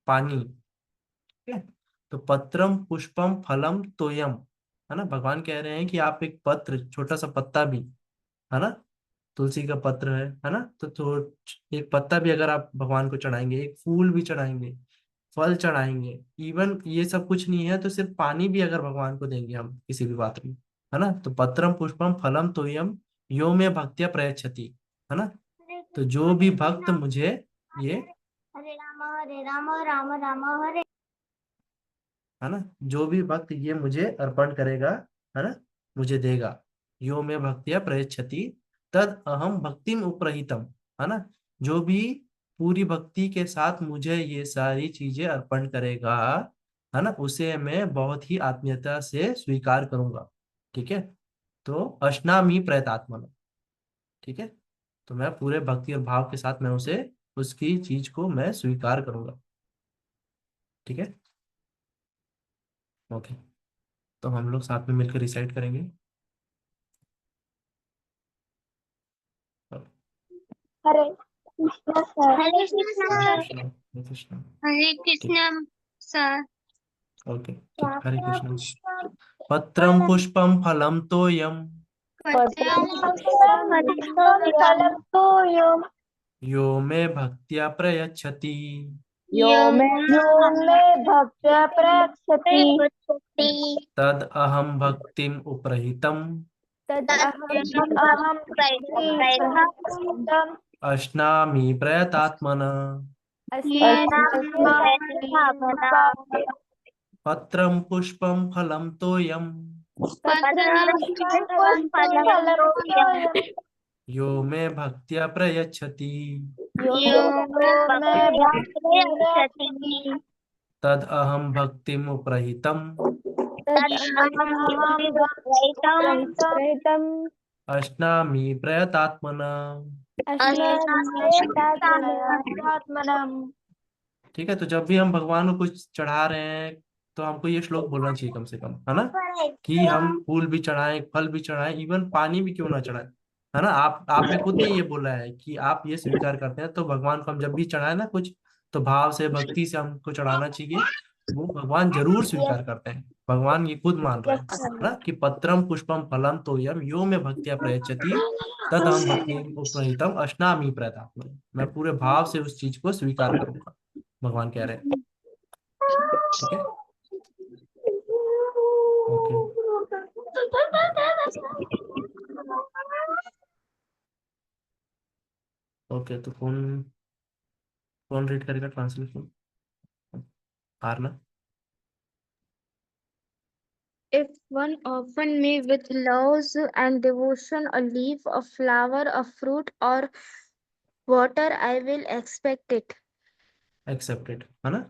पानी। ठीक है, तो पत्रम पुष्पम फलम तोयम, है ना। भगवान कह रहे हैं कि आप एक पत्र, छोटा सा पत्ता भी, है ना, तुलसी का पत्र है ना, तो एक पत्ता भी अगर आप भगवान को चढ़ाएंगे, एक फूल भी चढ़ाएंगे, फल चढ़ाएंगे, इवन ये सब कुछ नहीं है तो सिर्फ पानी भी अगर भगवान को देंगे हम किसी भी बात में, है ना, तो पत्रम पुष्पम फलम तोयम यो में भक्त्या प्रयच्छति, है ना। तो जो भी भक्त मुझे ये, हरे राम राम राम हरे, है ना, जो भी भक्त ये मुझे अर्पण करेगा, है ना, मुझे देगा, यो में भक्तिया प्रयच्छति तद अहम भक्तिम उपरहितम, है ना, जो भी पूरी भक्ति के साथ मुझे ये सारी चीजें अर्पण करेगा, है ना, उसे मैं बहुत ही आत्मीयता से स्वीकार करूंगा। ठीक है, तो अश्नामी प्रयतात्मन। ठीक है, तो मैं पूरे भक्ति और भाव के साथ मैं उसे, उसकी चीज को मैं स्वीकार करूंगा। ठीक है, ओके, तो हम लोग साथ में मिलकर रिसाइट करेंगे। हरे कृष्णा सर, हरे कृष्णा हरे सर, कृष्णा हरे कृष्णा। हरे ठीक, कृष्णा सर, ओके, ठीक, हरे राधा कृष्णा। कृष्णा पत्रम पुष्पम फलम तोयम फलम तोयम यो मे भक्त्या प्रयच्छति यो मे भक्त्या प्रयच्छति तद अहम भक्तिम उपरहितम तदहं प्रयच्छामि अश्नामि प्रयतात्मना। पत्रम पुष्पम फलम तोयम यो मे भक्त्या प्रयच्छति तद अहम भक्तिम उपरहितम अश्नामि प्रयतात्मना। ठीक है, तो जब भी हम भगवान को कुछ चढ़ा रहे हैं तो हमको ये श्लोक बोलना चाहिए कम से कम, है ना, कि हम फूल भी चढ़ाएं, फल भी चढ़ाएं, इवन पानी भी क्यों ना चढ़ाएं, है ना। आपने खुद ने ये बोला है कि आप ये स्वीकार करते हैं, तो भगवान को हम जब भी चढ़ाए ना कुछ, तो भाव से भक्ति से हमको चढ़ाना चाहिए, वो भगवान जरूर स्वीकार करते हैं। भगवान ये खुद मान रहे हैं, है ना, कि पत्रम पुष्पम फलम तोयम यो में भक्तिया प्रयच्छति तद हम भक्ति उपरहितम अश्नामि प्रयतात्मा। मैं पूरे भाव से उस चीज को स्वीकार करूंगा, भगवान कह रहे हैं। ठीक है, ओके, ओके, तो कौन कौन रीड करेगा translation? Aarna. If one offer me with loves and devotion a leaf, a flower, a fruit, or water, I will expect it. Accepted, है ना।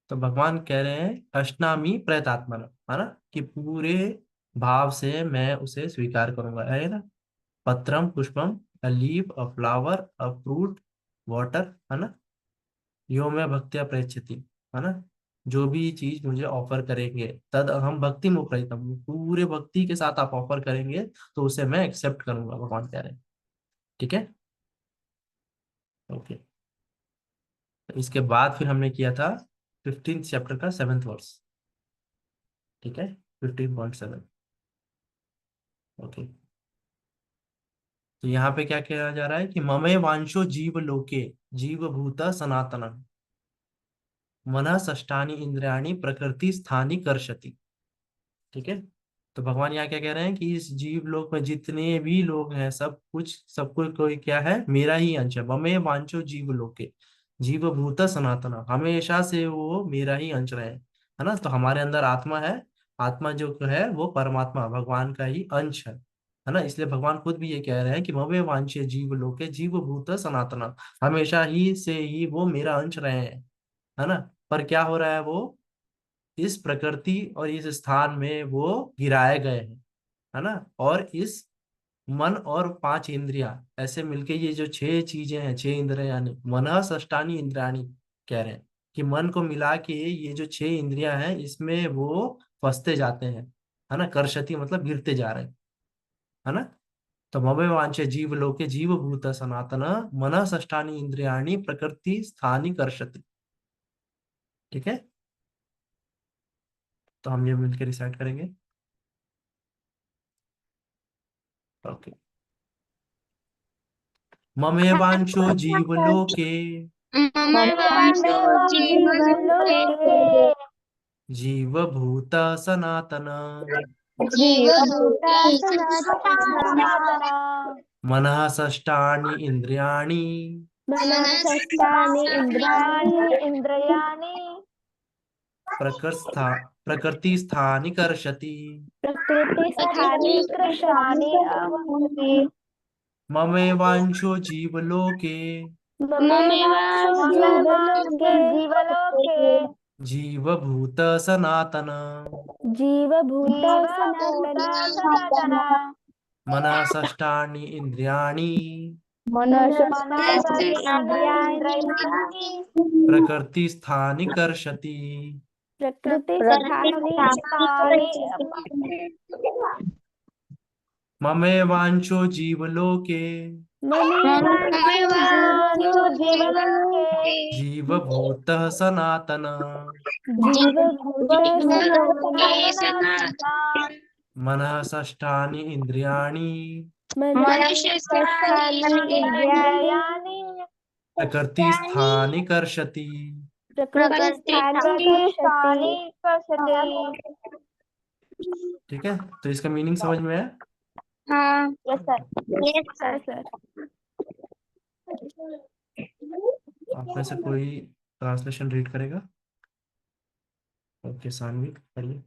तो भगवान कह रहे हैं अष्टामी प्रयतात्मन, है ना, कि पूरे भाव से मैं उसे स्वीकार करूंगा, है ना। पत्रम पुष्पम, a leaf, a flower, a fruit, water, है ना, यो मैं भक्त्या प्रयच्छति, है ना, जो भी चीज मुझे ऑफर करेंगे, तद हम भक्ति में प्रयतम, पूरे भक्ति के साथ आप ऑफर करेंगे तो उसे मैं एक्सेप्ट करूंगा, भगवान कह रहे हैं। ठीक है, ओके, तो इसके बाद फिर हमने किया था 15th चैप्टर का 7th वर्स। ठीक है, 15.7। ओके, तो यहाँ पे क्या किया जा रहा है कि ममे वांशो जीव लोके जीव भूत सनातन मन षष्ठानि इंद्रियाणि प्रकृति स्थानी कर्षति। ठीक है, तो भगवान यहाँ क्या कह रहे हैं कि इस जीव लोक में जितने भी लोग हैं, सब कुछ, सबको कोई क्या है, मेरा ही अंश है। ममे वांचो जीव लोके जीव भूत सनातन, हमेशा से वो मेरा ही अंश रहे, है ना। तो हमारे अंदर आत्मा है, आत्मा जो है वो परमात्मा भगवान का ही अंश है ना। इसलिए भगवान खुद भी ये कह रहे हैं कि ममे वांछे जीव लोके जीव भूत सनातन, हमेशा ही से ही वो मेरा अंश रहे हैं, है ना। पर क्या हो रहा है, वो इस प्रकृति और इस स्थान में वो गिराए गए हैं, है ना। और इस मन और पांच इंद्रियां ऐसे मिलके, ये जो छह चीजें हैं, छह इंद्रियां, यानी मन षष्ठानी इंद्रियाणी कह रहे हैं कि मन को मिला के ये जो छह इंद्रियां हैं इसमें वो फंसते जाते हैं, है ना। कर्षति मतलब गिरते जा रहे हैं, है ना। तो ममे वांछे जीव लोके जीव भूत सनातन मन षष्ठानी इंद्रियाणी प्रकृति स्थानी कर्षति। ठीक है, तो हम ये मिलकर रिसाइट करेंगे। ओके। ममे वांशो जीवलोके मम जीवलोके जीवभूत सनातन जीवभूता सनातनः मनः षष्ठानि इन्द्रियाणि मनःषष्ठानि इन्द्रियाणि प्रकृतिस्था प्रकृतिस्थानि कर्षति। प्रकृतिस्थानि कृषति ममेवांशो जीवलोके ममेवांशो जीवलोके जीवभूत सनातन जीवभूता सनातनः मनः षष्ठानि इन्द्रियाणि मनःषष्ठानि इन्द्रियाणि प्रकृतिस्थानि कर्षति। प्रकृतिस्थानि ममेवांशो जीवलोके ममेवांशो जीवलोके जीवभूतः सनातन जीवभूता सनातनः मनः षष्ठानि इन्द्रियाणि मनःषष्ठानि इन्द्रियाणि प्रकृतिस्थानि कर्षति। प्रकृतिस्थानि कर्षति। ठीक है, तो इसका मीनिंग समझ में आया? हाँ, यस सर, यस सर। आप में से कोई ट्रांसलेशन रीड करेगा? ओके, सानवी पढ़िए।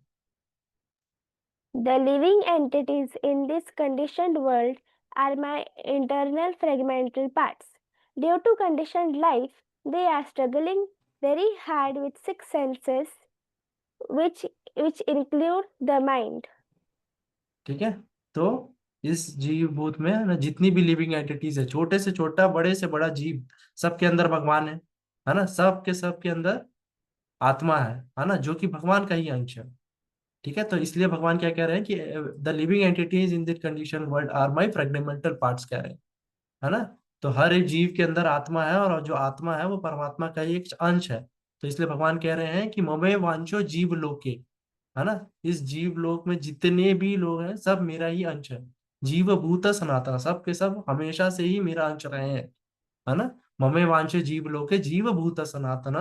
The living entities in this conditioned world are my internal fragmental parts. Due to conditioned life, they are struggling very hard with six senses, which include the mind. ठीक है, तो इस जीव भूत में ना जितनी भी लिविंग एंटिटीज है, छोटे से छोटा बड़े से बड़ा जीव, सबके अंदर भगवान है ना, सबके अंदर आत्मा है ना, जो कि भगवान का ही अंश है। ठीक है, तो इसलिए भगवान क्या कह रहे हैं कि the living entities in this condition world are my fragmental parts कह रहे हैं, है ना। तो हर एक जीव के अंदर आत्मा है, और जो आत्मा है वो परमात्मा का ही एक अंश है। तो इसलिए भगवान कह रहे हैं कि ममे वांचो जीव लोके, है ना, इस जीव लोक में जितने भी लोग हैं सब मेरा ही अंश है। जीव भूत सनातन, सब के सब हमेशा से ही मेरा अंश रहे हैं, है ना। ममे वांशे जीव लोके जीव भूत सनातन,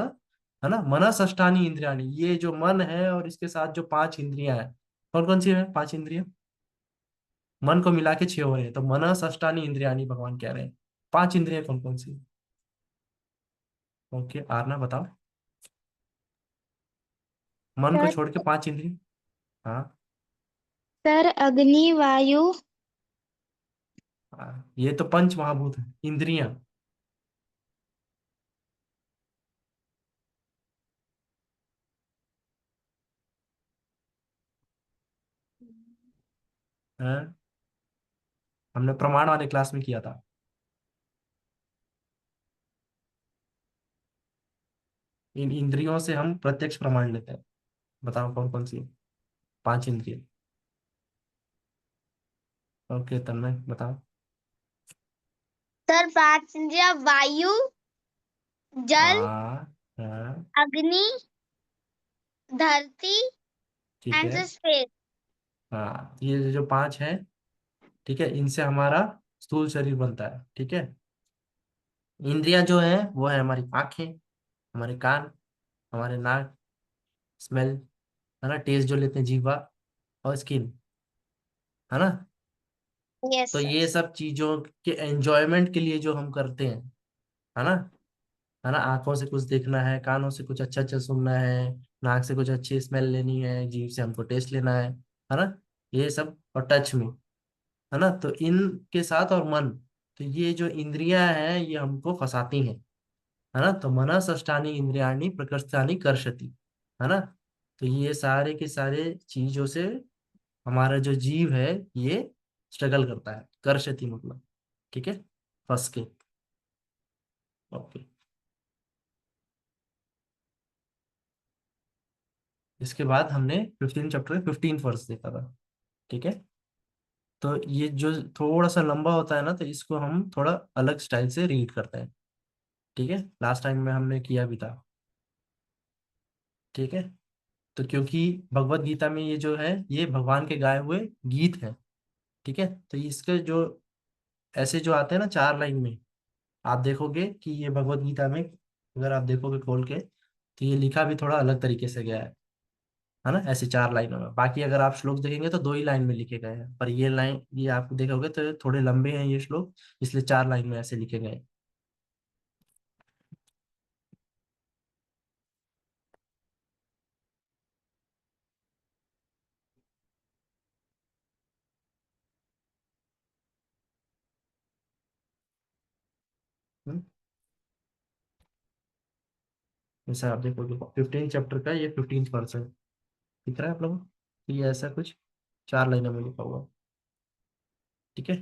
है ना। मन षष्ठानी इंद्रियाणी, ये जो मन है और इसके साथ जो पांच इंद्रियां हैं, कौन कौन सी है पांच इंद्रियां? मन को मिला के छह हो रहे हैं, तो मन षष्ठानी इंद्रियाणी भगवान कह रहे हैं। पांच इंद्रियां कौन कौन सी? ओके, आरना बताओ। मन को सर, छोड़ के पांच इंद्रिय। हाँ, सर अग्नि वायु हाँ, ये तो पंच महाभूत है, इंद्रियां। हैं? हमने प्रमाण वाले क्लास में किया था। इन इंद्रियों से हम प्रत्यक्ष प्रमाण लेते हैं। बताओ कौन कौन सी है? पांच इंद्रिय। ओके, तन्मय बताओ। सर पांच इंद्रिया वायु जल हाँ, हाँ, अग्नि धरती ठीक एंड है। स्पेस। हाँ, ये जो पांच है, ठीक है, इनसे हमारा स्थूल शरीर बनता है। ठीक है, इंद्रियां जो है वो है हमारी आंखें, हमारे कान, हमारे नाक, स्मेल, है ना, टेस्ट जो लेते हैं जीवा, और स्किन, है ना। यस तो सर। ये सब चीजों के एंजॉयमेंट के लिए जो हम करते हैं, है ना, है ना, आंखों से कुछ देखना है, कानों से कुछ अच्छा अच्छा सुनना है, नाक से कुछ अच्छी स्मेल लेनी है, जीभ से हमको टेस्ट लेना है ना, ये सब, और टच में, है ना, तो इनके साथ और मन, तो ये जो इंद्रियां हैं ये हमको फंसाती हैं, है ना। तो मन षष्ठानी इंद्रियाणी प्रकृष्टानी कर्षति, है ना। तो ये सारे के सारे चीजों से हमारा जो जीव है ये स्ट्रगल करता है, कर्षति मतलब, ठीक है, फंस के। ओके, इसके बाद हमने 15 चैप्टर 15 वर्स देखा था। ठीक है, तो ये जो थोड़ा सा लंबा होता है ना, तो इसको हम थोड़ा अलग स्टाइल से रीड करते हैं। ठीक है, लास्ट टाइम में हमने किया भी था। ठीक है। तो क्योंकि भगवत गीता में ये जो है ये भगवान के गाए हुए गीत है। ठीक है। तो इसके जो ऐसे जो आते हैं ना 4 लाइन में, आप देखोगे कि ये भगवत गीता में अगर आप देखोगे खोल के तो ये लिखा भी थोड़ा अलग तरीके से गया है ना, ऐसे 4 लाइनों में। बाकी अगर आप श्लोक देखेंगे तो 2 ही लाइन में लिखे गए हैं, पर ये लाइन ये आप देखोगे तो थोड़े लंबे हैं ये श्लोक, इसलिए 4 लाइन में ऐसे लिखे गए हैं। हम्म, जैसे आप देखोगे 15 चैप्टर का ये 15% दिख रहा है आप लोगों को? तो ये ऐसा कुछ 4 लाइनों में लिखा हुआ है। ठीक है।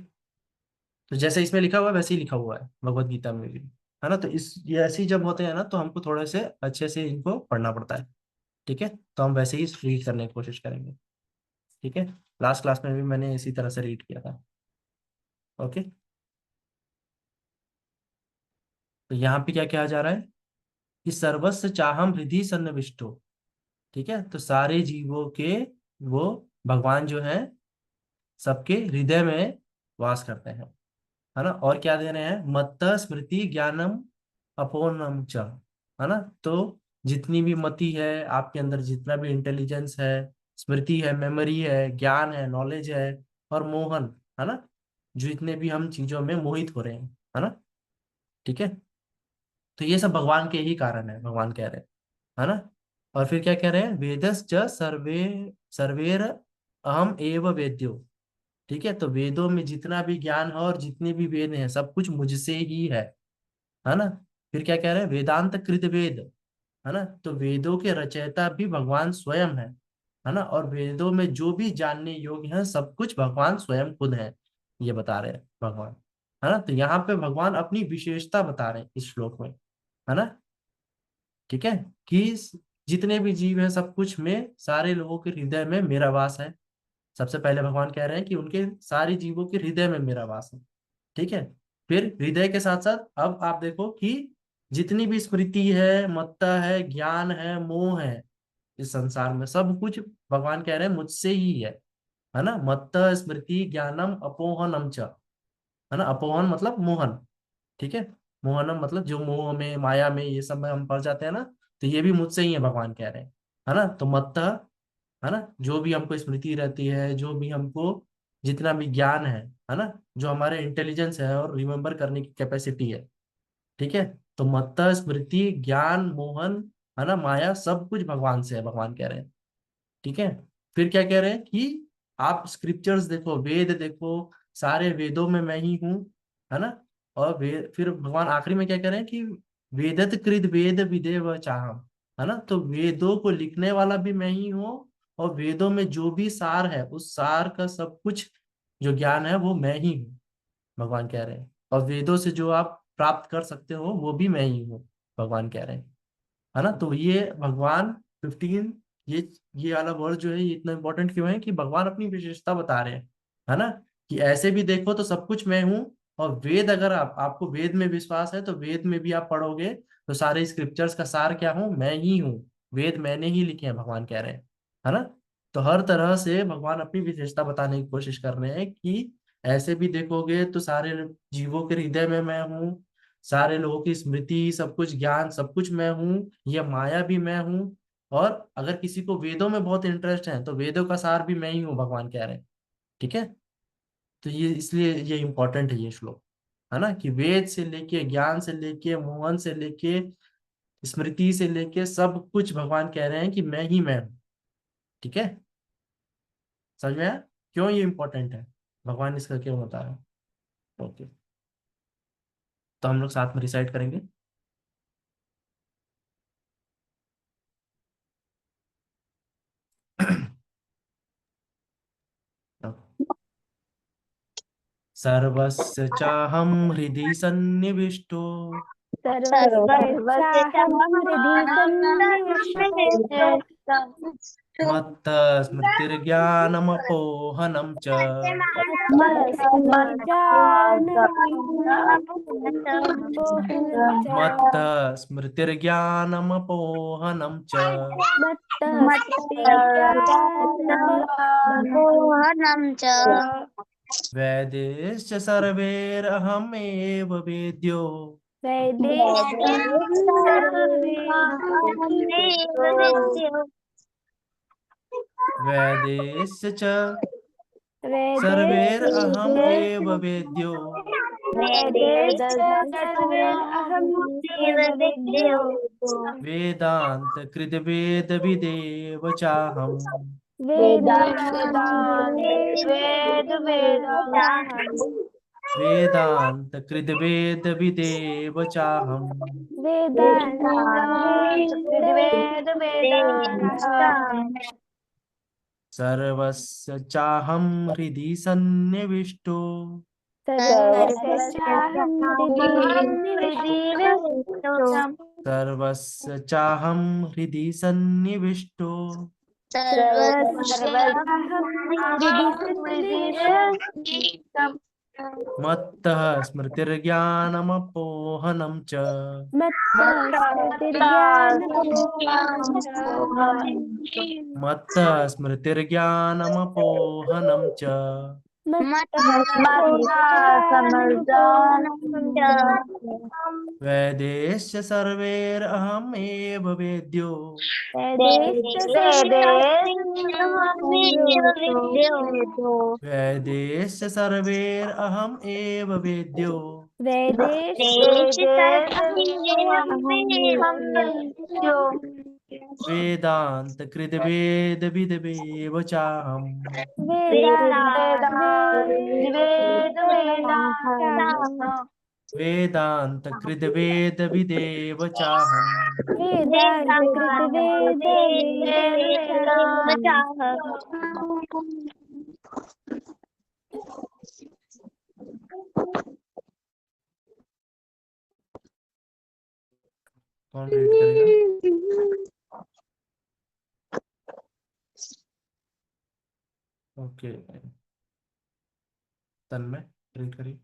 तो जैसे इसमें लिखा हुआ है वैसे ही लिखा हुआ है भगवत गीता में भी, है ना। तो इस ये ऐसे ही जब होते हैं ना तो हमको थोड़े से अच्छे से इनको पढ़ना पड़ता है। ठीक है। तो हम वैसे ही रीड करने की कोशिश करेंगे। ठीक है। लास्ट क्लास में भी मैंने इसी तरह से रीड किया था। ओके। तो यहाँ पे क्या कहा जा रहा है कि सर्वस्व चाहम हृदय सन्निविष्टो। ठीक है। तो सारे जीवों के वो भगवान जो है सबके हृदय में वास करते हैं, है ना। और क्या दे रहे हैं, मत्त स्मृति ज्ञानम अपोनम च, है ना। तो जितनी भी मति है आपके अंदर, जितना भी इंटेलिजेंस है, स्मृति है, मेमोरी है, ज्ञान है, नॉलेज है, और मोहन, है ना, जो इतने भी हम चीजों में मोहित हो रहे हैं, है ना। ठीक है। तो ये सब भगवान के ही कारण है, भगवान कह रहे हैं, है ना। और फिर क्या कह रहे हैं, वेदस च सर्वे सर्वेर अहम एव वेद्यो। ठीक है। तो वेदों में जितना भी ज्ञान है और जितने भी वेद हैं सब कुछ मुझसे ही है ना। फिर क्या कह रहे हैं, वेदांत कृत वेद, है ना। तो वेदों के रचयिता भी भगवान स्वयं है ना। और वेदों में जो भी जानने योग्य है सब कुछ भगवान स्वयं खुद है, ये बता रहे हैं भगवान, है ना। तो यहाँ पे भगवान अपनी विशेषता बता रहे हैं इस श्लोक में, है ना। ठीक है। कि जितने भी जीव हैं सब कुछ में, सारे लोगों के हृदय में मेरा वास है। सबसे पहले भगवान कह रहे हैं कि उनके सारे जीवों के हृदय में मेरा वास है। ठीक है। फिर हृदय के साथ साथ अब आप देखो कि जितनी भी स्मृति है, मत्ता है, ज्ञान है, मोह है, इस संसार में सब कुछ भगवान कह रहे हैं मुझसे ही है ना। मत्ता स्मृति ज्ञानम अपोहनम च, है ना। अपोहन मतलब मोहन। ठीक है। मोहनम मतलब जो मोह में, माया में, ये सब में हम पड़ जाते हैं ना, तो ये भी मुझसे ही है भगवान कह रहे हैं, है ना। तो मत्ता, है ना, जो भी हमको स्मृति रहती है, जो भी हमको जितना भी ज्ञान है ना, जो हमारे इंटेलिजेंस है और रिमेम्बर करने की कैपेसिटी है। ठीक है। तो मत्ता स्मृति ज्ञान मोहन, है ना, माया, सब कुछ भगवान से है, भगवान कह रहे हैं। ठीक है। फिर क्या कह रहे हैं कि आप स्क्रिप्चर्स देखो, वेद देखो, सारे वेदों में मैं ही हूँ, है ना। और फिर भगवान आखिरी में क्या कह रहे हैं कि वेदत कृत वेद विदेव चाहम, है ना। तो वेदों को लिखने वाला भी मैं ही हूँ, और वेदों में जो भी सार है उस सार का सब कुछ जो ज्ञान है वो मैं ही हूँ, भगवान कह रहे हैं। और वेदों से जो आप प्राप्त कर सकते हो वो भी मैं ही हूँ, भगवान कह रहे हैं, है ना। तो ये भगवान 15, ये वाला वर्ड जो है ये इतना इंपॉर्टेंट क्यों है कि भगवान अपनी विशेषता बता रहे हैं, है ना। कि ऐसे भी देखो तो सब कुछ मैं हूँ। और वेद, अगर आपको वेद में विश्वास है तो वेद में भी आप पढ़ोगे तो सारे स्क्रिप्चर्स का सार क्या हूँ, मैं ही हूँ। वेद मैंने ही लिखे हैं, भगवान कह रहे हैं, है ना। तो हर तरह से भगवान अपनी विशेषता बताने की कोशिश कर रहे हैं कि ऐसे भी देखोगे तो सारे जीवों के हृदय में मैं हूँ, सारे लोगों की स्मृति, सब कुछ ज्ञान, सब कुछ मैं हूँ, यह माया भी मैं हूँ। और अगर किसी को वेदों में बहुत इंटरेस्ट है तो वेदों का सार भी मैं ही हूँ, भगवान कह रहे हैं। ठीक है। तो ये इसलिए ये इंपॉर्टेंट है ये श्लोक, है ना। कि वेद से लेके, ज्ञान से लेके, मोहन से लेके, स्मृति से लेके, सब कुछ भगवान कह रहे हैं कि मैं ही मैं हूँ। ठीक है। समझ में आया क्यों ये इंपॉर्टेंट है, भगवान इसका क्यों बता रहे हैं। ओके। तो हम लोग साथ में रिसाइट करेंगे। सर्वस्य चाहं हृदि सन्निविष्टो, सर्वस्य चाहं हृदि सन्निविष्टो मत्त स्मृतिर्ज्ञानमपोहनं च मत्त स्मृतिर्ज्ञानमपोहनं च वेदैश्च सर्वैरहमेव वेद्यो वेदैश्च च सर्वैरहमेव वेद्यो वेदांत कृत विदेव चाहम् वेदांत कृत विदेव चाहम् सर्वस्य चाहं हृदि सन्निविष्टो सर्वस्य चाहं हृदि सन्निविष्टो मत्तः स्मृतिर्ज्ञानमपोहनं च मत्तः स्मृतिर्ज्ञानमपोहनं च वेदैश्च सर्वैरहमेव वेद्यो वेदैश्च सर्वैरहमेव वेद्यो वेदांत कृत विदेव चाहम् वेदांत कृत विदेव चाहम् कौन रीड करेगा? ओके, तन्मय रीड करिए।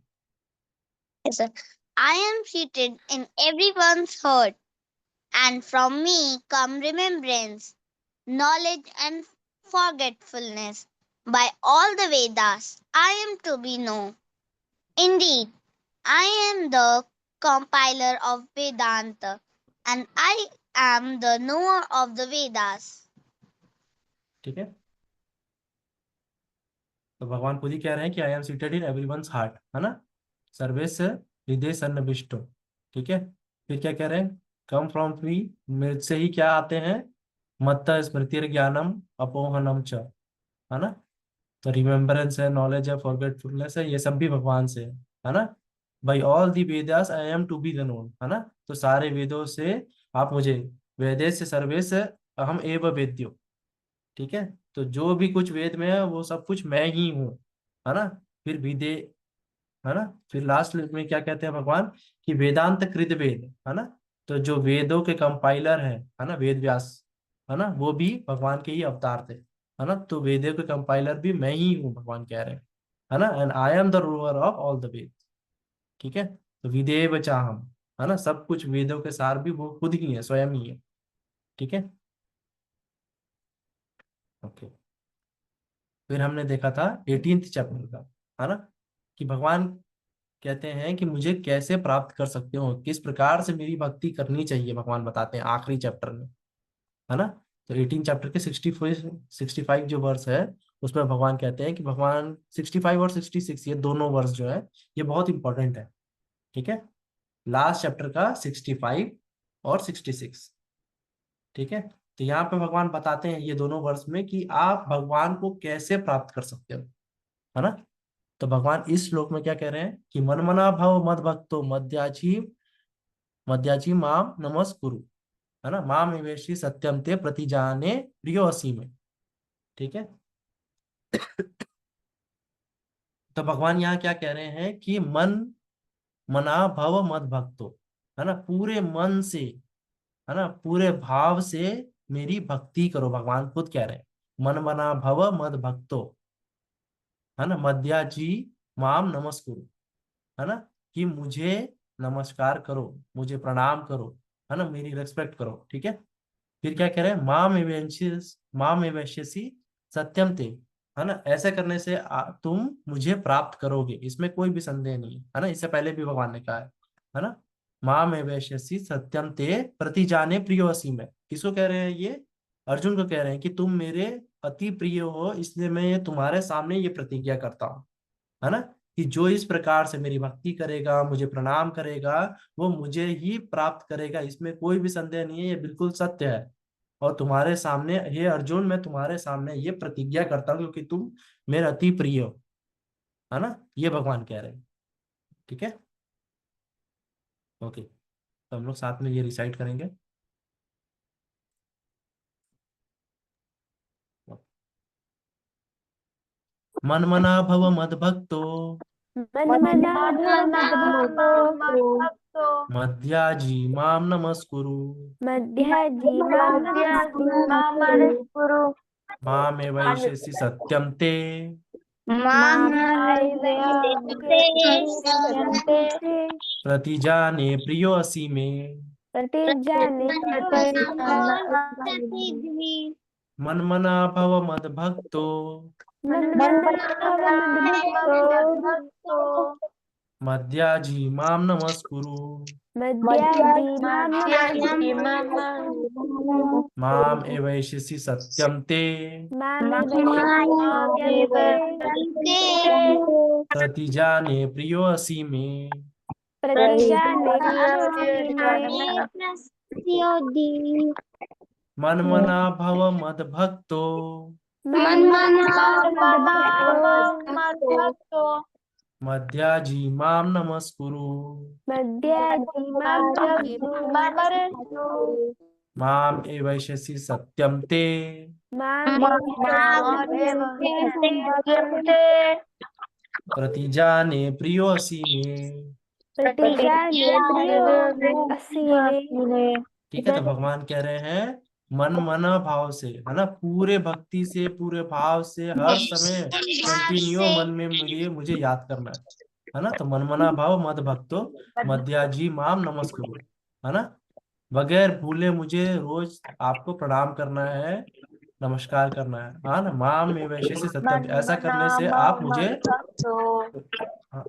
Yes, sir. I am seated in everyone's heart, and from me come remembrance, knowledge, and forgetfulness. By all the Vedas, I am to be known. Indeed, I am the compiler of Vedanta, and I am the knower of the Vedas. ठीक है, तो भगवान खुद ही कह रहे हैं कि I am seated in everyone's heart, है ना, सर्वेश हृदय सन्निविष्टो। ठीक है, फिर क्या कह रहे हैं? कम फ्रॉम मी, मेरे से ही क्या आते हैं? मत्त स्मृति ज्ञानम अपोहनम च, है ना, तो रिमेम्बरेंस है, नॉलेज है, फॉरगेटफुलनेस है, ये सब भी भगवान से है ना। By all the Vedas I am to be known नोन, है ना, तो सारे वेदों से आप मुझे, वेदेश से सर्वेश अहम एव वेद्यो। ठीक है, तो जो भी कुछ वेद में है वो सब कुछ मैं ही हूँ, है ना। फिर विदे, है ना, फिर लास्ट में क्या कहते हैं भगवान कि वेदांत कृत वेद, है ना, तो जो वेदों के कंपाइलर है ना, वेद व्यास, है ना, वो भी भगवान के ही अवतार थे, है ना, तो वेदों के कंपाइलर भी मैं ही हूँ, भगवान कह रहे हैं, है ना, and I am the ruler of all the Veda. ठीक है, तो विदेव चाहम, है ना, सब कुछ वेदों के सार भी वो खुद ही है, स्वयं ही है। ठीक है, ओके। फिर हमने देखा था 18th चैप्टर का, है ना, कि भगवान कहते हैं कि मुझे कैसे प्राप्त कर सकते हो, किस प्रकार से मेरी भक्ति करनी चाहिए, भगवान बताते हैं आखिरी चैप्टर में, है ना। तो 18 चैप्टर के 65 जो वर्स है, उसमें भगवान कहते हैं कि भगवान 65 और 66, ये दोनों वर्स जो है ये बहुत इंपॉर्टेंट है। ठीक है, लास्ट चैप्टर का 65 और 66। ठीक है, तो यहाँ पे भगवान बताते हैं ये दोनों वर्स में कि आप भगवान को कैसे प्राप्त कर सकते हो, है ना। तो भगवान इस श्लोक में क्या कह रहे हैं कि मन मना भव मद भक्तो मद्याची मद्याची माम नमस्कुरु, है ना, माम निवेशी सत्यम ते प्रतिजाने प्रियोसी में। ठीक है, तो भगवान यहाँ क्या कह रहे हैं कि मन मना भव मद भक्तो, है ना, पूरे मन से, है ना, पूरे भाव से मेरी भक्ति करो। भगवान खुद कह रहे हैं, मन मना भव मद भक्तो, है ना, मध्याजी माम नमस्कुरु, है ना, कि मुझे नमस्कार करो, मुझे प्रणाम करो, है ना, मेरी रेस्पेक्ट करो। ठीक है, फिर क्या कह रहे हैं, माम एवैश्यसि सत्यम ते, है ना, ऐसे करने से तुम मुझे प्राप्त करोगे, इसमें कोई भी संदेह नहीं है ना, इससे पहले भी भगवान ने कहा है ना। माम एवैश्यसि सत्यम ते प्रतिजाने प्रियोऽसि में, किसको कह रहे हैं ये, अर्जुन को कह रहे हैं कि तुम मेरे अति प्रिय हो, इसलिए मैं ये तुम्हारे सामने ये प्रतिज्ञा करता हूँ, है ना, कि जो इस प्रकार से मेरी भक्ति करेगा, मुझे प्रणाम करेगा, वो मुझे ही प्राप्त करेगा, इसमें कोई भी संदेह नहीं है, ये बिल्कुल सत्य है। और तुम्हारे सामने, हे अर्जुन, मैं तुम्हारे सामने ये प्रतिज्ञा करता हूँ क्योंकि तुम मेरे अति प्रिय हो, है ना, ये भगवान कह रहे हैं। ठीक है, ओके, तो हम लोग साथ में ये रिसाइट करेंगे। मन मना भव मद भक्तो, मन मना भव मद भक्तो मध्याजी माम नमस्कुरु, मध्याजी मां नमस्कुरु मामे वैश्यसि सत्यम ते मामेवैश्यसि प्रतिजाने प्रियो असि मे। प्रतिजाने मन मना भव मद भक्तो, मन मना भव मद भक्तो मध्याजी माम नमस्कुरु, मध्याजी मां नमस्कुरु माम एवैश्यसि सत्यम ते मामेवैश्यसि प्रतिजाने प्रियो असि मे। प्रतिजाने मन मना भव मद भक्तो, मन मना मद भक्तो मध्याजी माम नमस्कुरु, मध्याजी मां नमस्कुरु माम एवैश्यसि सत्यम ते मामेवैश्यसि प्रतिजाने प्रियो असि मे। प्रतिजाने प्रियोऽसि मे। ठीक है, तो भगवान कह रहे हैं मन मना भाव से, है ना, पूरे भक्ति से, पूरे भाव से, हर समय कंटिन्यू मन में मुझे याद करना है ना, तो मन मना भाव मद भक्तो मध्याजी माम नमस्कुरु, है ना, बगैर भूले मुझे रोज आपको प्रणाम करना है, नमस्कार करना है ना, माम में वैश्य से सत्यम, ऐसा करने से आप मुझे, हाँ,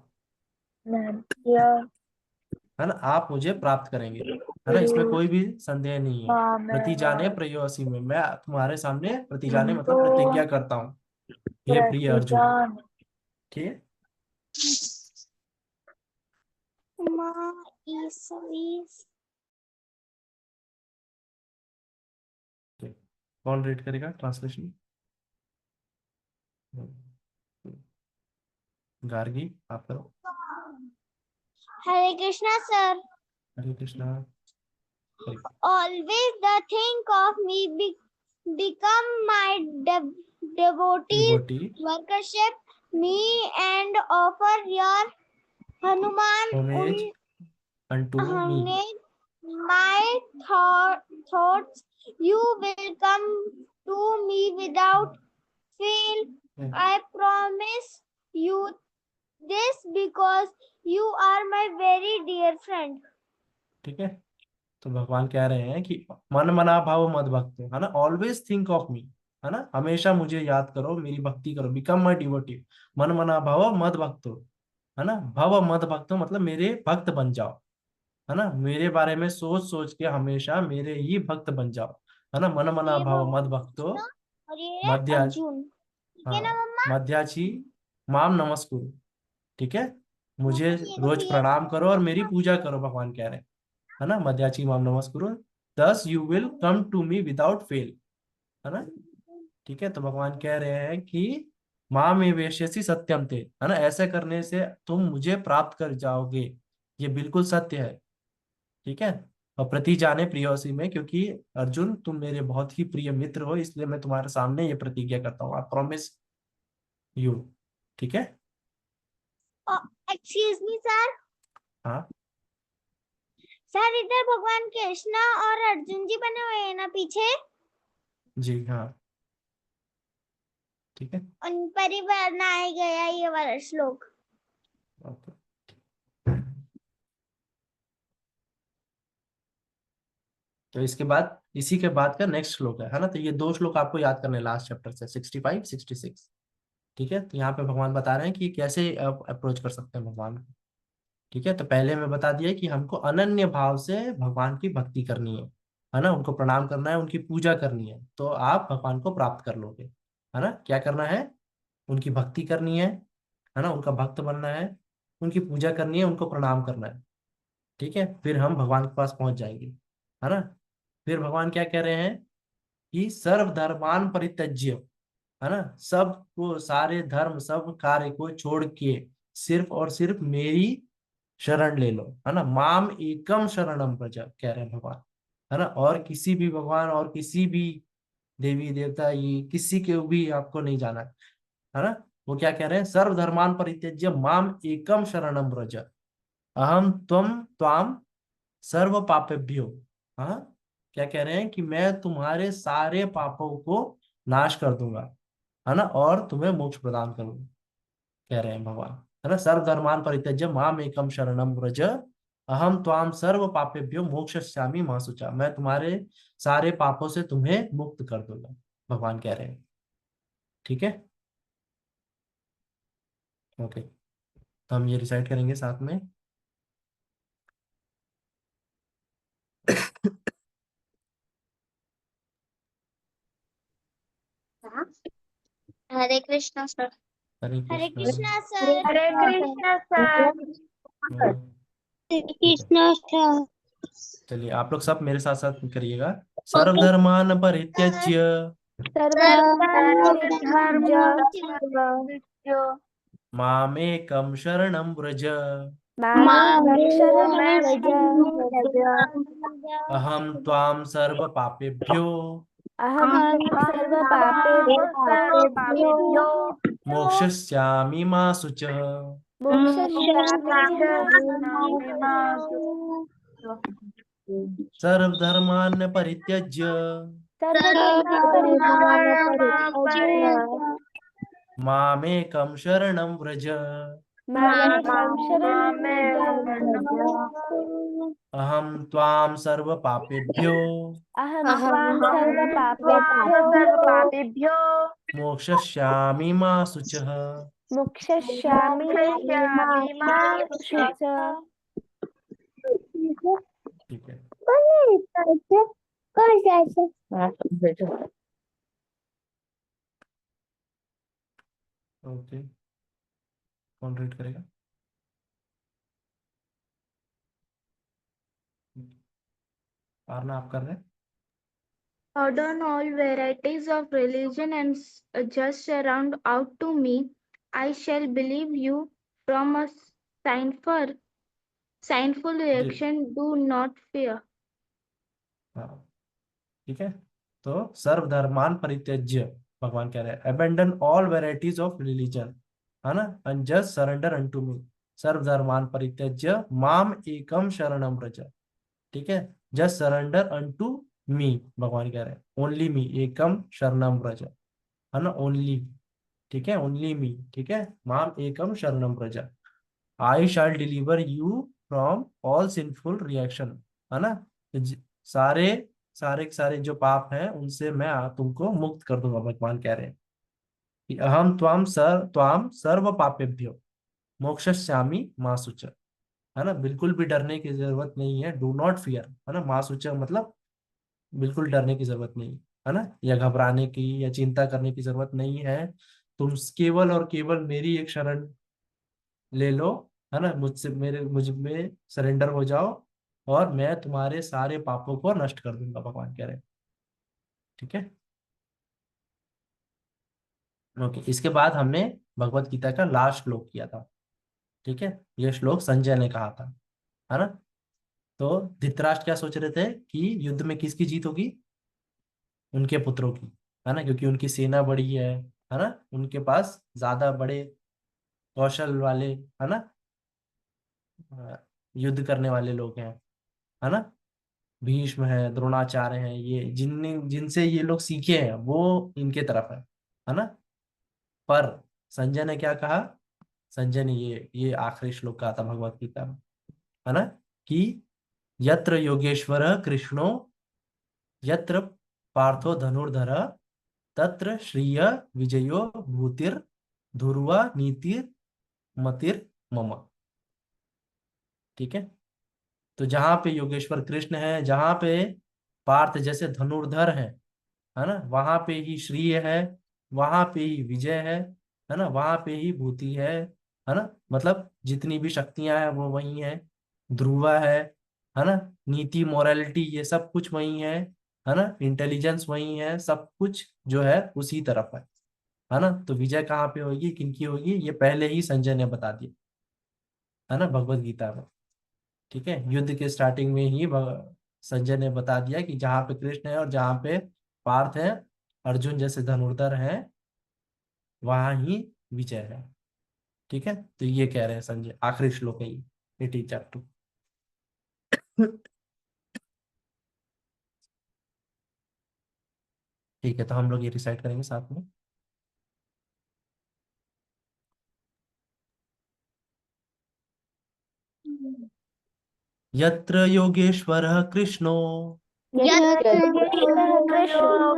है ना, आप मुझे प्राप्त करेंगे, है ना, इसमें कोई भी संदेह नहीं है। प्रतिजाने प्रेयसी में, मैं तुम्हारे सामने प्रतिजाने मतलब प्रतिज्ञा करता हूँ, हे प्रिय अर्जुन। ठीक है, ठीक। कौन रीड करेगा ट्रांसलेशन? गार्गी, आप करो। Hare Krishna, sir. Hare Krishna. Hare Always the think of me become my devotees devotee worship me and offer your Hanuman homage unto me. my thoughts. You will come to me without fail. I promise you this because you are my very dear friend. ठीक है, तो भगवान कह रहे हैं कि मन मना भाव मद भक्त, है ना, ऑलवेज थिंक ऑफ मी, है ना, हमेशा मुझे याद करो, मेरी भक्ति करो, बिकम माई डिवोटी, मन मना भाव मद भक्तो, है ना, भव मद भक्तो मतलब मेरे भक्त बन जाओ, है ना, मेरे बारे में सोच सोच के हमेशा मेरे ही भक्त बन जाओ, है ना, मन मना ये भाव मद भगवान भक्तो कृष्ण और ये मध्या, अर्जुन, ठीक है ना हाँ, मम्मा? मध्याची माम नमस्कुरु। ठीक है, मुझे ये रोज देखो ये प्रणाम करो और मेरी पूजा करो, भगवान कह रहे हैं, है ना, मध्याची माम नमस्कुरु, thus you will come to me without fail, है ना। ठीक है, तो भगवान कह रहे हैं कि माँ में वेश्यसी सत्यम थे, है ना, ऐसे करने से तुम मुझे प्राप्त कर जाओगे, ये बिल्कुल सत्य है। ठीक है, और प्रति जाने प्रियोसी में, क्योंकि अर्जुन तुम मेरे बहुत ही प्रिय मित्र हो, इसलिए मैं तुम्हारे सामने ये प्रतिज्ञा करता हूँ, आई प्रॉमिस यू। ठीक है, एक्सक्यूज मी सर। हाँ, सर इधर भगवान कृष्ण और अर्जुन जी बने हुए हैं ना पीछे? जी हाँ, ठीक है। उन पर ही बनाया गया ये वाला श्लोक। ओके। तो इसके बाद इसी के बाद का नेक्स्ट श्लोक है ना। तो ये 2 श्लोक आपको याद करने लास्ट चैप्टर से 65 66। ठीक है। तो यहाँ पे भगवान बता रहे हैं कि कैसे आप अप्रोच कर सकते हैं भगवान को। ठीक है। तो पहले मैं बता दिया कि हमको अनन्य भाव से भगवान की भक्ति करनी है ना। उनको प्रणाम करना है, उनकी पूजा करनी है, तो आप भगवान को प्राप्त कर लोगे। है ना। क्या करना है? उनकी भक्ति करनी है ना, उनका भक्त बनना है, उनकी पूजा करनी है, उनको प्रणाम करना है। ठीक है। फिर हम भगवान के पास पहुंच जाएंगे। है ना। फिर भगवान क्या कह रहे हैं कि सर्वधर्मान परित्यज्य, है ना, सब को, सारे धर्म सब कार्य को छोड़ के सिर्फ और सिर्फ मेरी शरण ले लो। है ना। माम एकम शरणम व्रज कह रहे हैं भगवान। है ना। और किसी भी भगवान और किसी भी देवी देवता, ये किसी के भी आपको नहीं जाना है ना। वो क्या कह रहे हैं? सर्वधर्मान परित्यज्य माम एकम शरणम व्रज अहम त्वाम सर्व पापेभ्यो। हाँ। क्या कह रहे हैं कि मैं तुम्हारे सारे पापों को नाश कर दूंगा, है ना, और तुम्हें मोक्ष प्रदान करूंगा, कह रहे हैं भगवान। है ना। सर्वधर्मान परित्यज्य माम एकम शरणम व्रज अहम त्वाम सर्व पापेभ्यो मोक्षयिष्यामि मा शुचा। मैं तुम्हारे सारे पापों से तुम्हें मुक्त कर दूंगा, भगवान कह रहे हैं। ठीक है। ओके। तो हम ये रिसाइट करेंगे साथ में। हरे कृष्णा सर। हरे हरे कृष्ण। कृष्णा सर। हरे कृष्णा सर। हरे ठीक है। कृष्णा सर। चलिए आप लोग सब मेरे साथ साथ करिएगा। ओके। सर्वधर्मान परित्यज्य सर्वधर्मान परित्यज्य सर्व मामेकं शरणं व्रज मामेकं शरणं व्रज। अहं त्वां सर्वपापेभ्यो अहं त्वां सर्वपापेभ्यो मोक्षयिष्यामि मा शुचः। मोक्षयिष्यामि मा शुचः। सर्वधर्मान् परित्यज्य सर्वधर्मान परित्यज्य मामेकं शरणं व्रज मामेकं शरणं व्रज। अहं त्वां सर्वपापेभ्यो अहं त्वां सर्वपापेभ्यो मोक्षयिष्यामि मा शुचः। मोक्षयिष्यामि मा शुचः। ठीक है। ओके। कौन रीड करेगा? पारना आप कर रहे हैं? Pardon all varieties of religion and just surround out to me. I shall believe you from a sinful ji reaction. Do not fear. हाँ। ठीक है। तो सर्वधर्मान परित्यज्य, भगवान कह रहे हैं abandon all varieties of religion, है ना, एंड जस्ट सरेंडर अनटू मी। सर्वधर्मान परित्यज्य माम एकम शरणम व्रज। ठीक है। जस्ट सरेंडर अनटू मी, भगवान कह रहे हैं ओनली मी एकम शरणम व्रज, है ना, ओनली। ठीक है। Only me. ठीक है। माम एकम शरणम व्रज I shall deliver you from all sinful reaction. है ना। तो सारे सारे सारे जो पाप हैं उनसे मैं तुमको मुक्त कर दूंगा, भगवान कह रहे हैं कि अहम त्वाम सर्व पापेभ्यो मोक्षयिष्यामि मा शुच। है ना। बिल्कुल भी डरने की जरूरत नहीं है, डू नॉट फियर। है ना। मा शुच मतलब बिल्कुल डरने की जरूरत नहीं, है ना, या घबराने की या चिंता करने की जरूरत नहीं है। तुम केवल और केवल मेरी एक शरण ले लो, है ना, मुझसे मुझ में सरेंडर हो जाओ, और मैं तुम्हारे सारे पापों को नष्ट कर दूंगा, भगवान कह रहे हैं। ठीक है। ओके। इसके बाद हमने भगवत गीता का लास्ट श्लोक किया था। ठीक है। ये श्लोक संजय ने कहा था, है ना। तो धृतराष्ट्र क्या सोच रहे थे कि युद्ध में किसकी जीत होगी? उनके पुत्रों की, है ना, क्योंकि उनकी सेना बड़ी है ना, उनके पास ज्यादा बड़े कौशल वाले, है ना, युद्ध करने वाले लोग हैं, है ना। भीष्म है, द्रोणाचार्य हैं, ये जिनसे ये लोग सीखे हैं वो इनके तरफ है ना। पर संजय ने क्या कहा, संजय ने ये आखिरी श्लोक कहा था भगवत गीता में, है ना, कि यत्र योगेश्वर कृष्णो यत्र पार्थो धनुर्धर तत्र श्रिय विजयो भूतिर ध्रुवा नीतिर मतिर मम। ठीक है, तो जहां पे योगेश्वर कृष्ण है, जहां पे पार्थ जैसे धनुर्धर है ना, वहां पे ही श्रीय है, वहां पे ही विजय है ना, वहां पे ही भूति है ना, मतलब जितनी भी शक्तियां हैं वो वही है, ध्रुवा है ना, नीति मोरालिटी ये सब कुछ वही है ना, इंटेलिजेंस वही है, सब कुछ जो है उसी तरफ है ना। तो विजय कहाँ पे होगी, किनकी होगी, ये पहले ही संजय ने बता दिया है ना भगवत गीता में। ठीक है, युद्ध के स्टार्टिंग में ही संजय ने बता दिया कि जहाँ पे कृष्ण है और जहाँ पे पार्थ है, अर्जुन जैसे धनुर्धर है, वहां ही विजय है। ठीक है, तो ये कह रहे हैं संजय, आखिरी श्लोक है ये 80 चैप्टर। ठीक है, तो हम लोग ये रिसाइट करेंगे साथ में। यत्र योगेश्वरः कृष्णो यत्र योगेश्वर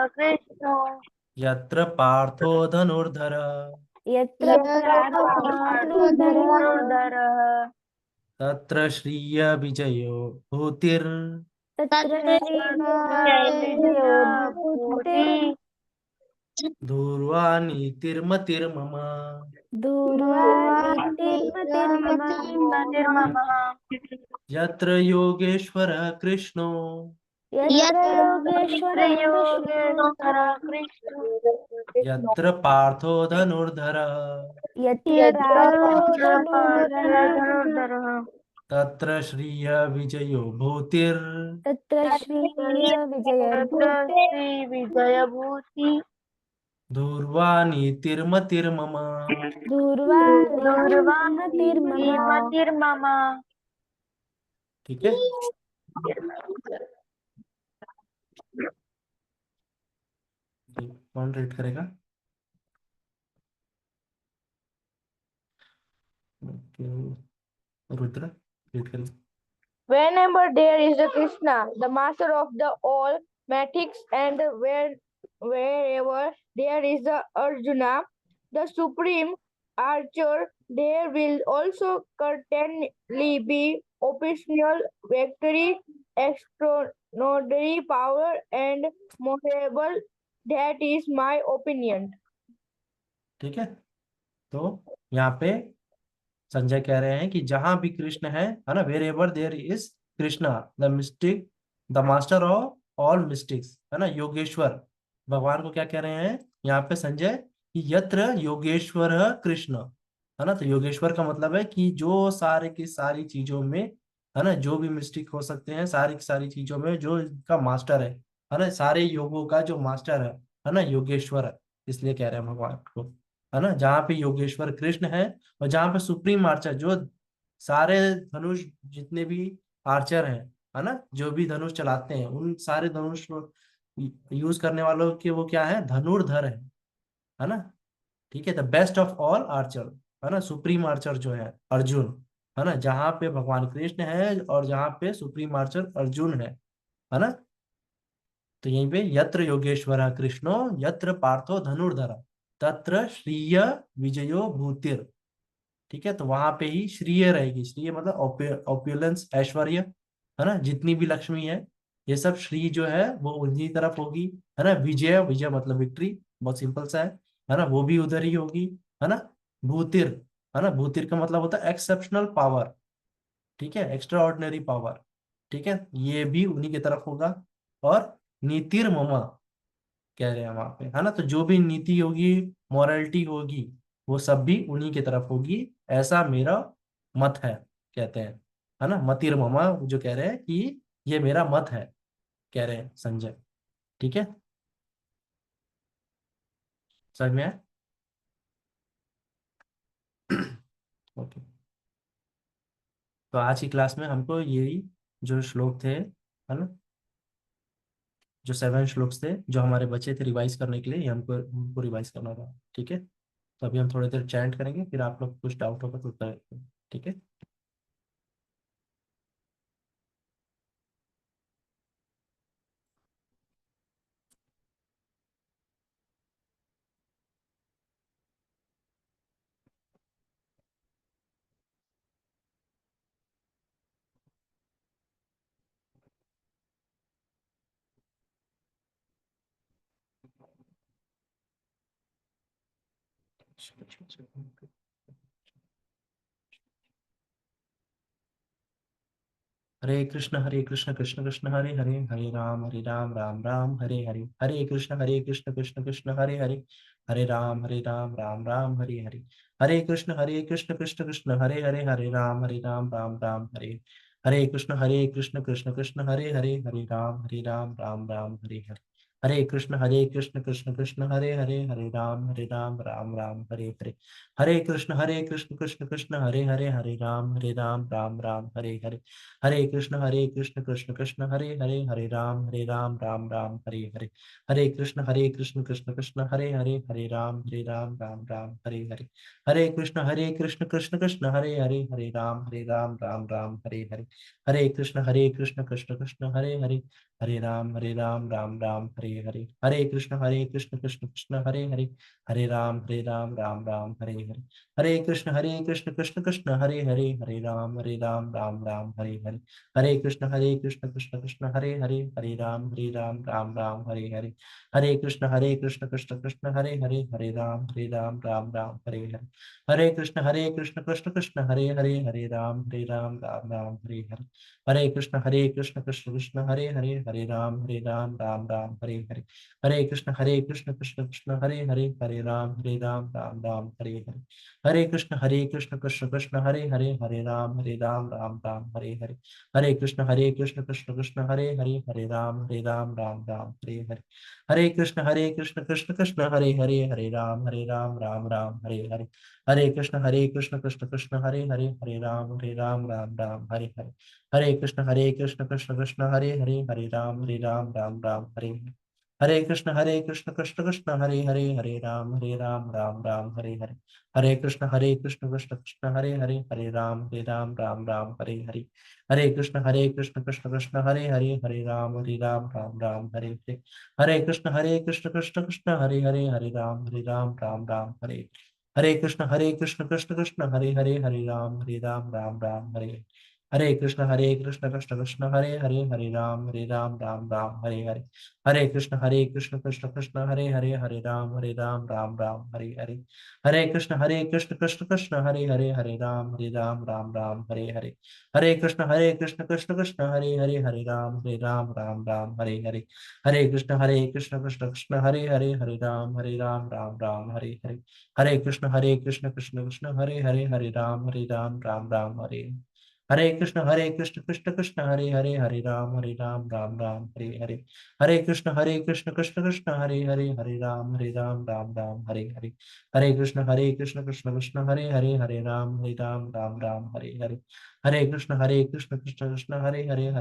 कृष्ण यत्र पार्थो धनुर्धर यत्र धनुर्धरः धनुर्धर तत्र श्रिय विजयो भूतिर् तत्र विजय भूति धूर्वा नीतिर्मतिर्मम। दूर्वा नीतिर्मतिर्मम। यत्र योगेश्वरः कृष्णो यत्र योगेश्वरः कृष्णो योगेश्वर कृष्ण यत्र पार्थो धनुर्धर यत्र पार्थो धनुर्धरः धनुर्धर तत्र श्रिय विजयो भूतिर् तत्र श्रीय विजयर्भूते श्री विजय भूति धूर्वा नीतिर्मतिर्मम। दूर्वा नीतिर्मतिर्मम। मतिर्मम ठीक है, कौन रीड करेगा? रुद्र रीड करेगा। Whenever there is a Krishna, the master of the all mythics, and wherever there is a Arjuna, the supreme archer, there will also certainly be optional victory, extraordinary power, and memorable. That is my opinion. ठीक है, तो यहाँ पे संजय कह रहे हैं कि जहां भी कृष्ण है ना, wherever there is Krishna the mystic the master of all mystics, है ना, योगेश्वर, भगवान को क्या कह रहे हैं यहाँ पे संजय, कि यत्र योगेश्वर कृष्ण, है ना। तो योगेश्वर का मतलब है कि जो सारे की सारी चीजों में, है ना, जो भी मिस्टिक हो सकते हैं, सारी की सारी चीजों में जो इनका मास्टर है ना, सारे योगों का जो मास्टर है ना, योगेश्वर है, इसलिए कह रहे हैं भगवान को, है ना, जहाँ पे योगेश्वर कृष्ण है, और जहाँ पे सुप्रीम आर्चर, जो सारे धनुष जितने भी आर्चर हैं, है ना, जो भी धनुष चलाते हैं, उन सारे धनुष यूज करने वालों के वो क्या है, धनुर्धर है ना। ठीक है, the best of all Archer, है ना, सुप्रीम आर्चर जो है अर्जुन, है ना, जहाँ पे भगवान कृष्ण है और जहाँ पे सुप्रीम आर्चर अर्जुन है ना। तो यहीं पे यत्र योगेश्वर कृष्णो यत्र पार्थो धनुर्धर तत्र श्रीय विजयो भूतिर। ठीक है, तो वहां पे ही श्रीय रहेगी, श्रीय मतलब ऑप्युलेंस, ऐश्वर्य, है ना, जितनी भी लक्ष्मी है, ये सब श्री जो है वो उन्हीं तरफ होगी, है ना। विजय, विजय मतलब विक्ट्री, बहुत सिंपल सा है ना, वो भी उधर ही होगी, है ना। भूतिर, है ना, भूतिर का मतलब होता है एक्सेप्शनल पावर, ठीक है, एक्स्ट्रा ऑर्डिनरी पावर, ठीक है, ये भी उन्हीं की तरफ होगा। और नीतिर ममा कह रहे हैं वहां पे, है ना, तो जो भी नीति होगी, मॉरलिटी होगी, वो सब भी उन्हीं की तरफ होगी, ऐसा मेरा मत है, कहते हैं, है ना। मतिर ममा जो कह रहे हैं कि ये मेरा मत है, कह रहे हैं संजय। ठीक है, समझ में आया? ओके, तो आज की क्लास में हमको यही जो श्लोक थे, है ना, जो 7 श्लोक्स थे जो हमारे बच्चे थे रिवाइज करने के लिए, ये हमको रिवाइज करना था। ठीक है, तो अभी हम थोड़ी देर चैंट करेंगे, फिर आप लोग कुछ डाउट होगा तो उत्तर। ठीक है। हरे कृष्ण कृष्ण कृष्ण हरे हरे, हरे राम राम राम हरे हरे, हरे कृष्ण कृष्ण कृष्ण हरे हरे, हरे राम राम राम हरे हरे, हरे कृष्ण कृष्ण कृष्ण हरे हरे, हरे राम राम राम हरे, हरे कृष्ण कृष्ण कृष्ण हरे हरे, हरे राम राम राम हरे हरे, हरे कृष्ण कृष्ण कृष्ण हरे हरे, हरे राम राम राम हरे हरे, हरे कृष्ण कृष्ण कृष्ण हरे हरे, हरे राम राम राम हरे हरे, हरे कृष्ण कृष्ण कृष्ण हरे राम राम राम हरे हरे, हरे कृष्ण कृष्ण कृष्ण हरे राम राम राम हरे हरे, हरे कृष्ण कृष्ण कृष्ण हरे राम राम राम हरे हरे, हरे कृष्ण कृष्ण कृष्ण हरे राम राम राम हरे हरे, हरे कृष्ण कृष्ण कृष्ण हरे राम राम राम हरे हरे, हरे कृष्ण कृष्ण कृष्ण हरे राम राम राम हरे हरे, हरे कृष्ण कृष्ण कृष्ण हरे राम राम राम हरे हरे, हरे कृष्ण कृष्ण कृष्ण हरे राम राम राम हरे हरे, हरे कृष्ण कृष्ण कृष्ण हरे राम राम राम हरे हरे, हरे कृष्ण कृष्ण कृष्ण हरे राम राम राम हरे हरे, हरे कृष्ण कृष्ण कृष्ण हरे राम राम राम हरे हरे, हरे कृष्ण कृष्ण कृष्ण हरे राम राम राम हरे हरे, हरे कृष्ण कृष्ण कृष्ण हरे राम राम राम हरे हरे, हरे कृष्ण कृष्ण कृष्ण हरे राम राम राम हरे हरे, हरे कृष्ण कृष्ण कृष्ण हरे राम राम राम हरे हरे, हरे कृष्ण कृष्ण कृष्ण हरे राम राम राम हरे हरे, हरे कृष्ण कृष्ण कृष्ण हरे राम राम राम हरे हरे, हरे कृष्ण कृष्ण कृष्ण हरे राम राम राम हरे हरे, हरे कृष्ण कृष्ण कृष्ण हरे राम राम राम हरे हरे, हरे कृष्ण कृष्ण कृष्ण हरे राम राम राम हरे, हरे कृष्ण कृष्ण कृष्ण हरे राम राम राम हरे, हरे कृष्ण कृष्ण कृष्ण हरे राम राम हरे हरे, हरे कृष्ण कृष्ण कृष्ण हरे राम राम हरे हरे, हरे कृष्ण कृष्ण कृष्ण राम राम हरे हरे, हरे कृष्ण कृष्ण कृष्ण हरे राम राम हरे हरे, हरे कृष्ण कृष्ण कृष्ण हरे राम राम हरे हरे, हरे कृष्ण कृष्ण कृष्ण हरे राम राम हरे, हरे कृष्ण कृष्ण कृष्ण हरे राम राम हरे हरे, हरे कृष्ण कृष्ण कृष्ण हरे राम राम हरे हरे, हरे कृष्ण कृष्ण कृष्ण हरे राम राम हरे हरे, हरे कृष्ण कृष्ण कृष्ण हरे राम हरे, हरे कृष्ण कृष्ण कृष्ण हरे राम हरे हरे, हरे कृष्ण कृष्ण कृष्ण हरे राम राम हरे हरे, हरे कृष्ण कृष्ण कृष्ण हरे राम राम हरे हरे, हरे कृष्ण कृष्ण कृष्ण हरे राम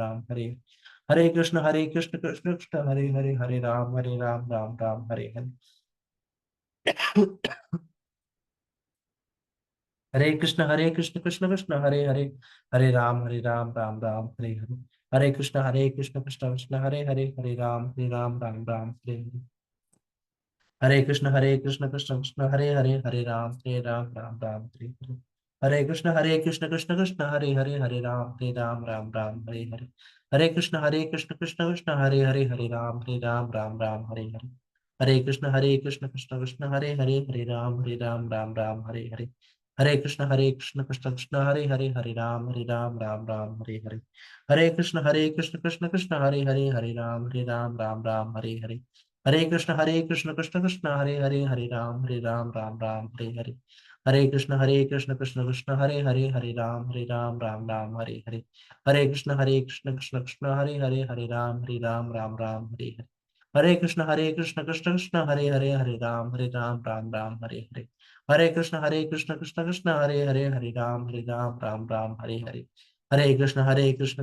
राम हरे हरे, हरे कृष्ण कृष्ण कृष्ण हरे राम राम हरे हरे, हरे कृष्ण कृष्ण कृष्ण हरे राम राम हरे हरे, हरे कृष्ण कृष्ण कृष्ण हरे राम राम हरे हरे, हरे कृष्ण कृष्ण कृष्ण हरे राम राम हरे हरे, हरे कृष्ण कृष्ण कृष्ण हरे राम राम हरे हरे, हरे कृष्ण कृष्ण कृष्ण हरे राम राम हरे हरे, हरे कृष्ण कृष्ण कृष्ण हरे राम राम हरे हरे, हरे कृष्ण कृष्ण कृष्ण हरे राम राम हरे हरे, हरे कृष्ण कृष्ण कृष्ण हरे राम हरे हरे, हरे कृष्ण कृष्ण कृष्ण हरे राम राम हरे हरे, हरे कृष्ण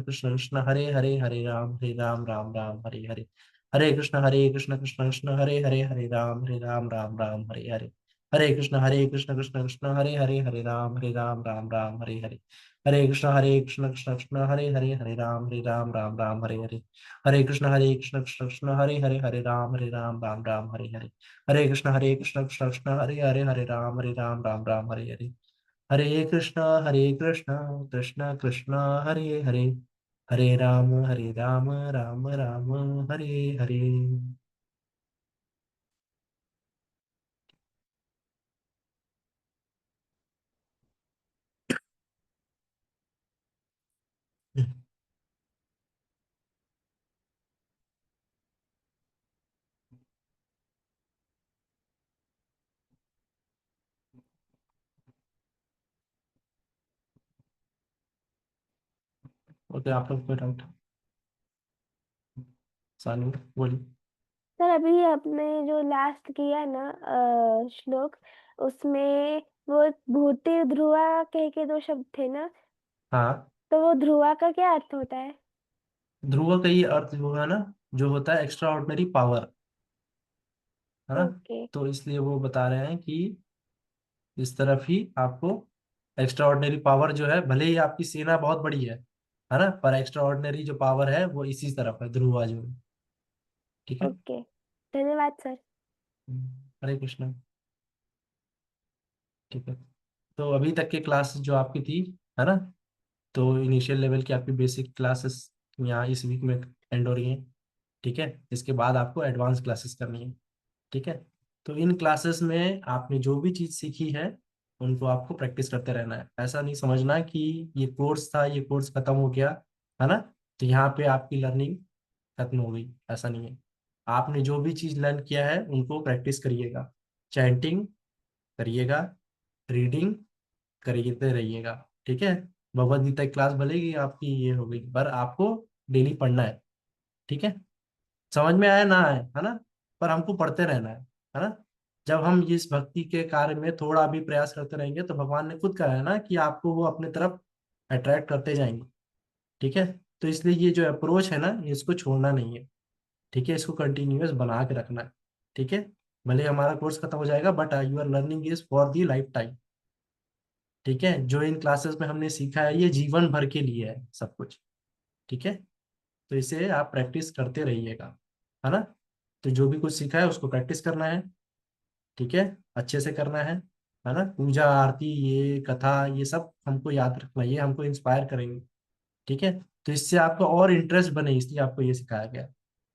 कृष्ण कृष्ण हरे हरे, हरे राम राम राम हरे हरे। हरे कृष्ण कृष्ण कृष्ण हरे राम राम राम हरे हरे। हरे कृष्ण कृष्ण कृष्ण हरे राम राम राम हरे हरे। हरे कृष्ण कृष्ण कृष्ण हरे राम राम राम हरे हरे। हरे कृष्ण कृष्ण कृष्ण हरे राम राम राम हरे हरे। हरे कृष्ण कृष्ण कृष्ण हरे राम राम राम हरे हरे। हरे कृष्ण कृष्ण कृष्ण हरे हरे, हरे राम राम राम हरे हरे। ओके, आप लोग कोई डाउट? सानू बोलिए। सर अभी आपने जो लास्ट किया ना श्लोक, उसमें वो भूति ध्रुवा कह के दो शब्द थे ना, हाँ, तो वो ध्रुवा का क्या अर्थ होता है? ध्रुव का ये अर्थ जो है ना, जो होता है एक्स्ट्रा ऑर्डिनरी पावर, है ना। ओके। तो इसलिए वो बता रहे हैं कि इस तरफ ही आपको एक्स्ट्रा ऑर्डिनरी पावर जो है, भले ही आपकी सेना बहुत बड़ी है ना, पर एक्स्ट्रा ऑर्डिनरी जो पावर है वो इसी तरफ है, ध्रुवा जो है। ठीक है। ओके, धन्यवाद सर। हरे कृष्ण। ठीक है। तो अभी तक के क्लास जो आपकी थी, है ना, तो इनिशियल लेवल की आपकी बेसिक क्लासेस यहाँ इस वीक में एंड हो रही हैं। ठीक है। इसके बाद आपको एडवांस क्लासेस करनी है। ठीक है। तो इन क्लासेस में आपने जो भी चीज़ सीखी है उनको आपको प्रैक्टिस करते रहना है। ऐसा नहीं समझना कि ये कोर्स था, ये कोर्स खत्म हो गया, है ना, तो यहाँ पे आपकी लर्निंग खत्म हो गई, ऐसा नहीं है। आपने जो भी चीज़ लर्न किया है उनको प्रैक्टिस करिएगा। चैंटिंग करिएगा, रीडिंग करते रहिएगा। ठीक है। भगवत गीता की क्लास भले ही आपकी ये हो गई, पर आपको डेली पढ़ना है। ठीक है। समझ में आए ना आए, है ना, पर हमको पढ़ते रहना है ना। जब हम इस भक्ति के कार्य में थोड़ा भी प्रयास करते रहेंगे तो भगवान ने खुद कहा है ना कि आपको वो अपने तरफ अट्रैक्ट करते जाएंगे। ठीक है। तो इसलिए ये जो अप्रोच है ना, इसको छोड़ना नहीं है। ठीक है। इसको कंटिन्यूअस बना के रखना है। ठीक है। भले हमारा कोर्स खत्म हो जाएगा, but your learning is for the lifetime. ठीक है। जो इन क्लासेस में हमने सीखा है ये जीवन भर के लिए है सब कुछ। ठीक है। तो इसे आप प्रैक्टिस करते रहिएगा, है ना। तो जो भी कुछ सीखा है उसको प्रैक्टिस करना है। ठीक है। अच्छे से करना है ना। पूजा आरती ये कथा ये सब हमको याद रखना, ये हमको इंस्पायर करेंगे। ठीक है। तो इससे आपका और इंटरेस्ट बने, इसलिए आपको ये सिखाया गया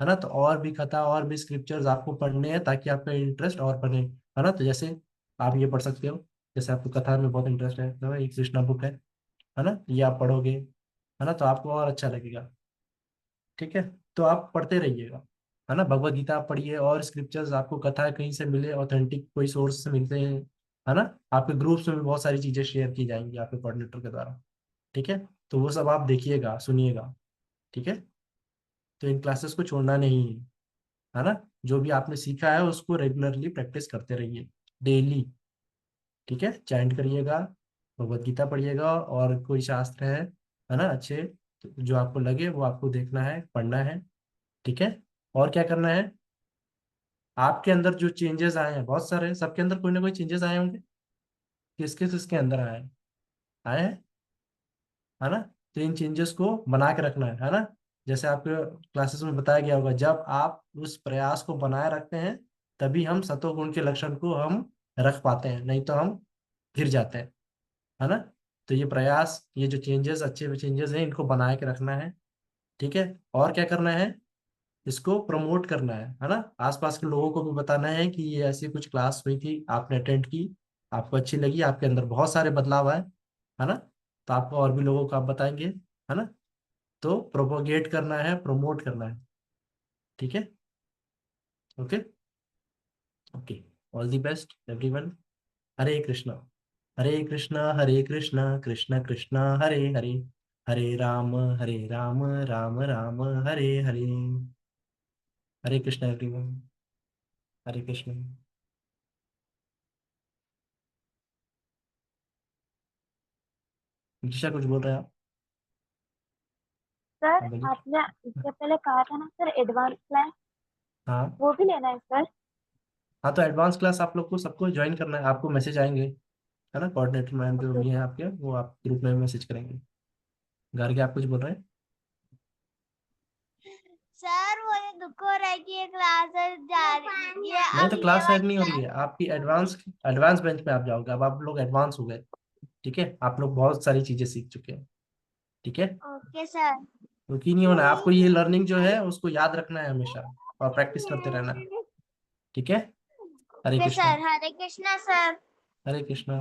है ना। तो और भी कथा और भी स्क्रिप्चर्स आपको पढ़ने हैं ताकि आपका इंटरेस्ट और बने, है ना। तो जैसे आप ये पढ़ सकते हो, जैसे आपको कथा में बहुत इंटरेस्ट है तो एक कृष्णा बुक है ना, ये आप पढ़ोगे, है ना, तो आपको और अच्छा लगेगा। ठीक है। तो आप पढ़ते रहिएगा, है ना। भगवत गीता आप पढ़िए, और स्क्रिप्चर्स आपको कथा कहीं से मिले, ऑथेंटिक कोई सोर्स से मिलते हैं, है ना। आपके ग्रुप्स में भी बहुत सारी चीजें शेयर की जाएंगी आपके कोऑर्डिनेटर के द्वारा। ठीक है। तो वो सब आप देखिएगा, सुनिएगा। ठीक है। तो इन क्लासेस को छोड़ना नहीं है ना। जो भी आपने सीखा है उसको रेगुलरली प्रैक्टिस करते रहिए, डेली। ठीक है। चैंट करिएगा, भगवत गीता पढ़िएगा, और कोई शास्त्र है ना अच्छे, तो जो आपको लगे वो आपको देखना है, पढ़ना है। ठीक है। और क्या करना है, आपके अंदर जो चेंजेस आए हैं, बहुत सारे, सबके अंदर कोई ना कोई चेंजेस आए होंगे। किसके किसके अंदर आए हैं? आए हैं, है ना। तो इन चेंजेस को बना के रखना है ना। जैसे आपके क्लासेस में बताया गया होगा, जब आप उस प्रयास को बनाए रखते हैं तभी हम सतोगुण के लक्षण को हम रख पाते हैं, नहीं तो हम गिर जाते हैं, है ना। तो ये प्रयास, ये जो चेंजेस, अच्छे चेंजेस हैं, इनको बनाए के रखना है। ठीक है। और क्या करना है, इसको प्रमोट करना है ना। आसपास के लोगों को भी बताना है कि ये ऐसी कुछ क्लास हुई थी, आपने अटेंड की, आपको अच्छी लगी, आपके अंदर बहुत सारे बदलाव आए, है ना। तो आपको और भी लोगों को आप बताएंगे, है ना। तो प्रोपोगेट करना है, प्रमोट करना है। ठीक है। Okay. Okay. All the best everyone. Hare Krishna, Hare Krishna Krishna Krishna Hare Hare, Hare Ram Ram Ram Hare Hare. Hare Krishna everyone. Hare Krishna. Nisha कुछ बोल रहे हैं आप? सर बोलिए। आपने इससे पहले कहा था ना सर एडवांस क्लास, हाँ वो भी लेना है सर? हाँ, तो एडवांस क्लास आप लोग को सबको ज्वाइन करना है, आपको मैसेज आएंगे, है ना, कोऑर्डिनेटर मैम जो ओके। भी है आपके, वो आप ग्रुप में मैसेज करेंगे। घर के आप कुछ बोल रहे हैं? सर मुझे दुख हो रहा है कि ये क्लास जा रही है, नहीं, अब तो ये क्लास ऐड वाली नहीं हो रही है आपकी, एडवांस एडवांस बेंच पे आप जाओगे, अब आप लोग एडवांस हो गए। ठीक है, आप लोग बहुत सारी चीजें सीख चुके हैं। ठीक है, ओके सर। रुकी नहीं होना है आपको, ये लर्निंग जो है उसको याद रखना है हमेशा, और प्रैक्टिस करते रहना है। ठीक है, हरे ओके कृष्णा। सर, हरे कृष्णा सर। हरे कृष्णा।